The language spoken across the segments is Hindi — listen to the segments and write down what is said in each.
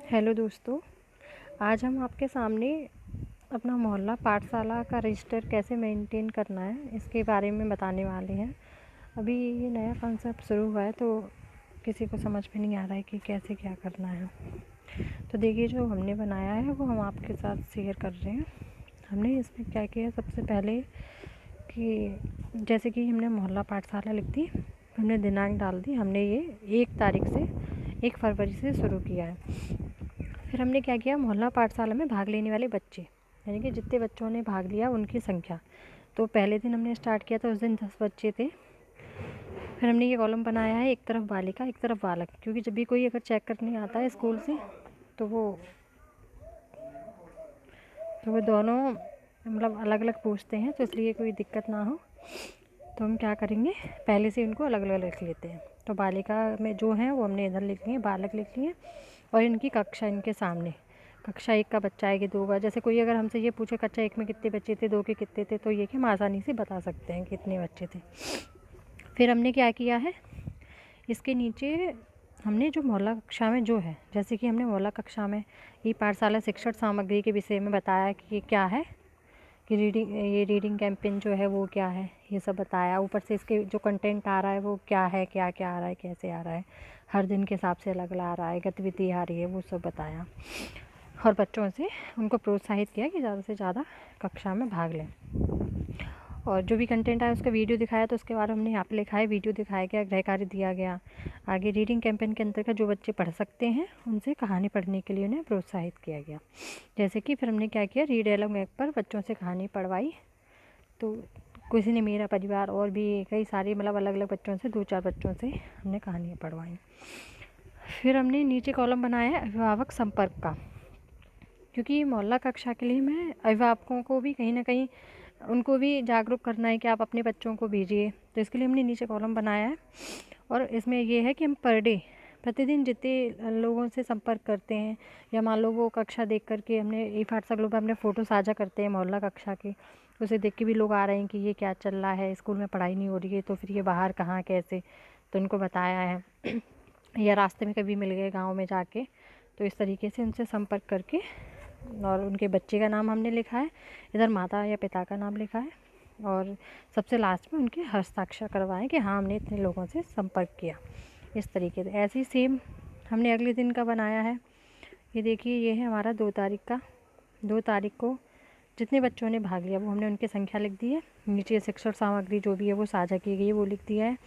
हेलो दोस्तों, आज हम आपके सामने अपना मोहल्ला पाठशाला का रजिस्टर कैसे मेंटेन करना है इसके बारे में बताने वाले हैं। अभी ये नया कॉन्सेप्ट शुरू हुआ है तो किसी को समझ में नहीं आ रहा है कि कैसे क्या करना है। तो देखिए, जो हमने बनाया है वो हम आपके साथ शेयर कर रहे हैं। हमने इसमें क्या किया, सबसे पहले कि जैसे कि हमने मोहल्ला पाठशाला लिख दी, हमने दिनांक डाल दी, हमने ये 1 फरवरी से शुरू किया है। फिर हमने क्या किया, मोहल्ला पाठशाला में भाग लेने वाले बच्चे, यानी कि जितने बच्चों ने भाग लिया उनकी संख्या। तो पहले दिन हमने स्टार्ट किया था, उस दिन 10 बच्चे थे। फिर हमने ये कॉलम बनाया है, एक तरफ बालिका एक तरफ बालक, क्योंकि जब भी कोई अगर चेक करने आता है स्कूल से तो वो दोनों मतलब अलग अलग पूछते हैं, तो इसलिए कोई दिक्कत ना हो तो हम क्या करेंगे, पहले से इनको अलग अलग लिख लेते हैं। तो बालिका में जो है वो हमने इधर लिख लिए, बालक लिख लिए, और इनकी कक्षा इनके सामने। कक्षा 1 का बच्चा है कि 2 का, जैसे कोई अगर हमसे ये पूछे कक्षा 1 में कितने बच्चे थे, 2 के कितने थे, तो ये कि हम आसानी से बता सकते हैं कितने बच्चे थे। फिर हमने क्या किया है, इसके नीचे हमने जो मोहल्ला कक्षा में जो है, जैसे कि हमने मोहल्ला कक्षा में ई पाठशाला शिक्षण सामग्री के विषय में बताया कि ये क्या है, कि रीडिंग कैंपेन जो है वो क्या है, ये सब बताया। ऊपर से इसके जो कंटेंट आ रहा है वो क्या है, क्या क्या आ रहा है, कैसे आ रहा है, हर दिन के हिसाब से अलग अलग आ रहा है, गतिविधि आ रही है, वो सब बताया। और बच्चों से उनको प्रोत्साहित किया कि ज़्यादा से ज़्यादा कक्षा में भाग लें। और जो भी कंटेंट आया उसका वीडियो दिखाया, तो उसके बारे में हमने यहाँ पे लिखा है, वीडियो दिखाया गया, गृह कार्य दिया गया। आगे रीडिंग कैंपेन के अंतर्गत जो बच्चे पढ़ सकते हैं उनसे कहानी पढ़ने के लिए उन्हें प्रोत्साहित किया गया। जैसे कि फिर हमने क्या किया, रीड एलॉन्ग ऐप पर बच्चों से कहानी पढ़वाई। तो किसी ने, मेरा परिवार और भी कई सारे मतलब अलग अलग बच्चों से, 2-4 बच्चों से हमने कहानियाँ पढ़वाई। फिर हमने नीचे कॉलम बनाया है अभिभावक संपर्क का, क्योंकि मोहल्ला कक्षा के लिए मैं अभिभावकों को भी कहीं ना कहीं उनको भी जागरूक करना है कि आप अपने बच्चों को भेजिए। तो इसके लिए हमने नीचे कॉलम बनाया है, और इसमें ये है कि हम पर डे प्रतिदिन जितने लोगों से संपर्क करते हैं, या मान लो वो कक्षा देख करके, हमने ई पाठशाला ग्रुप में हमने फ़ोटो साझा करते हैं मोहल्ला कक्षा के, उसे देख के भी लोग आ रहे हैं कि ये क्या चल रहा है, स्कूल में पढ़ाई नहीं हो रही है तो फिर ये बाहर कहाँ कैसे, तो उनको बताया है। या रास्ते में कभी मिल गए गाँव में जाके, तो इस तरीके से उनसे संपर्क करके, और उनके बच्चे का नाम हमने लिखा है, इधर माता या पिता का नाम लिखा है, और सबसे लास्ट में उनके हस्ताक्षर करवाएं कि हाँ हमने इतने लोगों से संपर्क किया। इस तरीके से ऐसे ही सेम हमने अगले दिन का बनाया है। ये देखिए, ये है हमारा 2 तारीख का। 2 तारीख को जितने बच्चों ने भाग लिया वो हमने उनकी संख्या लिख दी है। नीचे शिक्षण सामग्री जो भी है वो साझा की गई है वो लिख दिया है।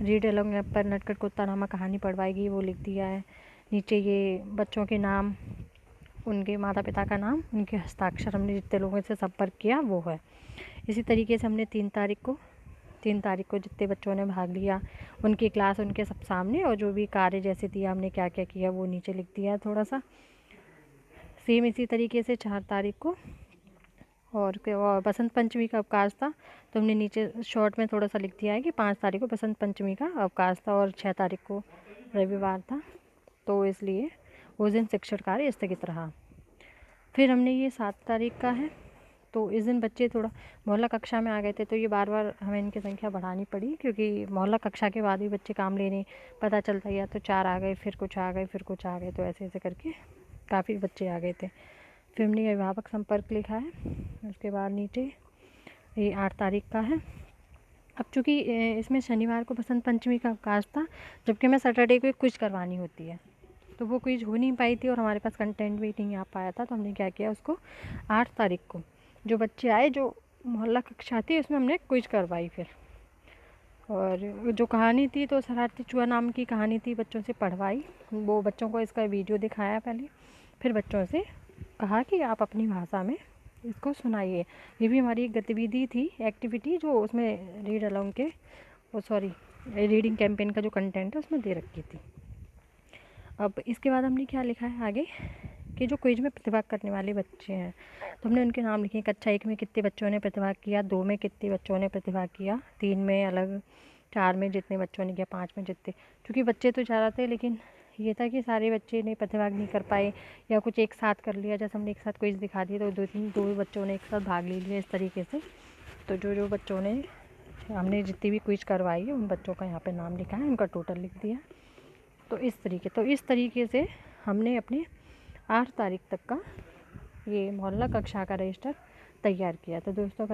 रीड एलॉन्ग ऐप पर नटखट कुत्ता नामक कहानी पढ़वाई गई वो लिख दिया है। नीचे ये बच्चों के नाम, उनके माता पिता का नाम, उनके हस्ताक्षर, हमने जितने लोगों से संपर्क किया वो है। इसी तरीके से हमने 3 तारीख को जितने बच्चों ने भाग लिया उनकी क्लास, उनके सब सामने, और जो भी कार्य जैसे दिया हमने क्या क्या किया वो नीचे लिख दिया है थोड़ा सा। सेम इसी तरीके से 4 तारीख को, और बसंत पंचमी का अवकाश था, तो हमने नीचे शॉर्ट में थोड़ा सा लिख दिया है कि 5 तारीख को बसंत पंचमी का अवकाश था, और 6 तारीख को रविवार था, तो इसलिए उस दिन शिक्षण कार्य स्थगित रहा। फिर हमने ये 7 तारीख का है, तो इस दिन बच्चे थोड़ा मोहल्ला कक्षा में आ गए थे, तो ये बार बार हमें इनकी संख्या बढ़ानी पड़ी, क्योंकि मोहल्ला कक्षा के बाद भी बच्चे काम लेने, पता चलता गया तो 4 आ गए, फिर कुछ आ गए, फिर कुछ आ गए, तो ऐसे ऐसे करके काफ़ी बच्चे आ गए थे। फिर हमने अभिभावक संपर्क लिखा है। उसके बाद नीचे ये 8 तारीख का है। अब चूँकि इसमें शनिवार को बसंत पंचमी का अवकाश था, जबकि हमें सैटरडे को एक क्विज करवानी होती है, तो वो क्विज हो नहीं पाई थी और हमारे पास कंटेंट भी नहीं आ पाया था, तो हमने क्या किया, उसको 8 तारीख को जो बच्चे आए, जो मोहल्ला कक्षा थी, उसमें हमने क्विज करवाई फिर। और जो कहानी थी तो शरारती चूहा नाम की कहानी थी, बच्चों से पढ़वाई। वो बच्चों को इसका वीडियो दिखाया पहले, फिर बच्चों से कहा कि आप अपनी भाषा में इसको सुनाइए। ये भी हमारी एक गतिविधि थी, एक्टिविटी, जो उसमें रीड अलोंग के रीडिंग कैंपेन का जो कंटेंट है उसमें दे रखी थी। अब इसके बाद हमने क्या लिखा है आगे, कि जो क्विज में प्रतिभाग करने वाले बच्चे हैं, तो हमने उनके नाम लिखे। कक्षा 1 में कितने बच्चों ने प्रतिभाग किया, 2 में कितने बच्चों ने प्रतिभाग किया, 3 में अलग, 4 में जितने बच्चों ने किया, 5 में जितने। क्योंकि बच्चे तो ज़्यादा थे, लेकिन ये था कि सारे बच्चे ने प्रतिभाग नहीं कर पाए, या कुछ एक साथ कर लिया, जैसे हमने एक साथ क्विज दिखा दिया तो 2 बच्चों ने एक साथ भाग ले लिया, इस तरीके से। तो जो बच्चों ने, हमने जितनी भी क्विज करवाई है उन बच्चों का यहाँ पर नाम लिखा है, उनका टोटल लिख दिया। तो इस तरीके से हमने अपने 8 तारीख तक का ये मोहल्ला कक्षा का रजिस्टर तैयार किया। तो दोस्तों